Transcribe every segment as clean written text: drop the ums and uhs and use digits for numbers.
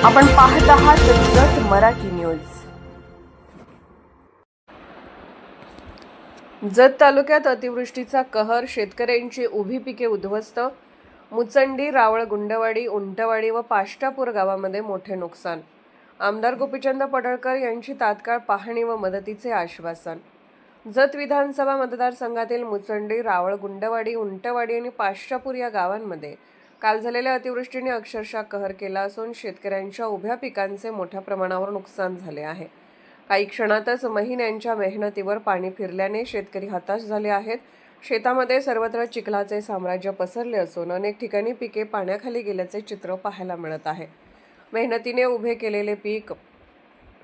आपण पाहत आहात जत मराठी न्यूज। जत तालुक्यात अतिवृष्टीचा कहर, शेतकऱ्यांची उभी पिके उद्ध्वस्त। मुचंडी, रावळ, गुंडवाडी, उंटवाडी व पाष्टापूर गावामध्ये मोठे नुकसान। आमदार गोपीचंद पडळकर यांची तात्काळ पाहणी व मदतीचे आश्वासन। जत विधानसभा मतदारसंघातील मुचंडी, रावळ, गुंडवाडी, उंटवाडी आणि पाष्टापूर या गावांमध्ये काल झालेल्या अतिवृष्टीने अक्षरशः कहर केला असून शेतकऱ्यांच्या उभ्या पिकांचे मोठ्या प्रमाणावर नुकसान झाले आहे। काही क्षणातच महिन्यांच्या मेहनतीवर पाणी फिरल्याने शेतकरी हताश झाले आहेत। शेतामध्ये सर्वत्र चिखलाचे साम्राज्य पसरले असून अनेक ठिकाणी पिके पाण्याखाली गेल्याचे चित्र पाहायला मिळत आहे। मेहनतीने उभे केलेले पीक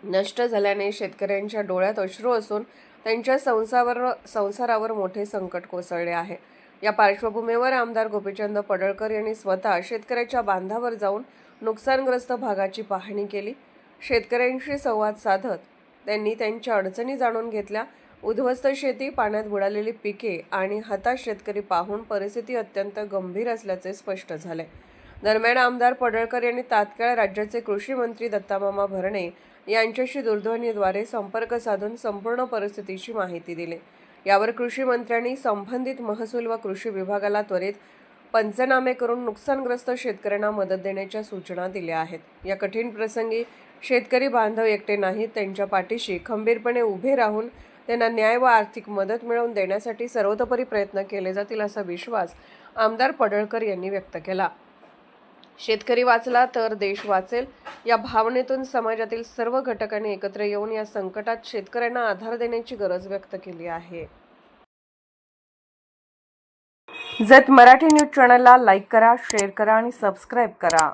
नष्ट झाल्याने शेतकऱ्यांच्या डोळ्यात अश्रू असून त्यांच्या संसारावर मोठे संकट कोसळले आहे। या पार्श्वभूमीवर आमदार गोपीचंद पडळकर यांनी स्वतः शेतकऱ्याच्या बांधावर जाऊन नुकसानग्रस्त भागाची पाहणी केली। शेतकऱ्यांशी संवाद साधत त्यांनी त्यांच्या अडचणी जाणून घेतल्या। उद्ध्वस्त शेती, पाण्यात बुडालेली पिके आणि हताश शेतकरी पाहून परिस्थिती अत्यंत गंभीर असल्याचे स्पष्ट झाले। दरम्यान आमदार पडळकर यांनी तात्काळ राज्याचे कृषी मंत्री दत्तामामा भरणे यांच्याशी दूरध्वनीद्वारे संपर्क साधून संपूर्ण परिस्थितीची माहिती दिली। यावर कृषी मंत्र्यांनी संबंधित महसूल व कृषी विभागाला त्वरित पंचनामे करून नुकसानग्रस्त शेतकऱ्यांना मदत देण्याच्या सूचना दिल्या आहेत। या कठीण प्रसंगी शेतकरी बांधव एकटे नाहीत, त्यांच्या पाठीशी खंबीरपणे उभे राहून त्यांना न्याय व आर्थिक मदत मिळवून देण्यासाठी सर्वतोपरी प्रयत्न केले जातील असा विश्वास आमदार पडळकर यांनी व्यक्त केला। शेतकरी वाचला तर देश वाचेल या भावनेतून समाजातील सर्व घटकांनी एकत्र येऊन या संकटात शेतकऱ्यांना आधार देण्याची गरज व्यक्त केली आहे। जत मराठी न्यूज चॅनलला लाईक करा, शेअर करा आणि सबस्क्राईब करा।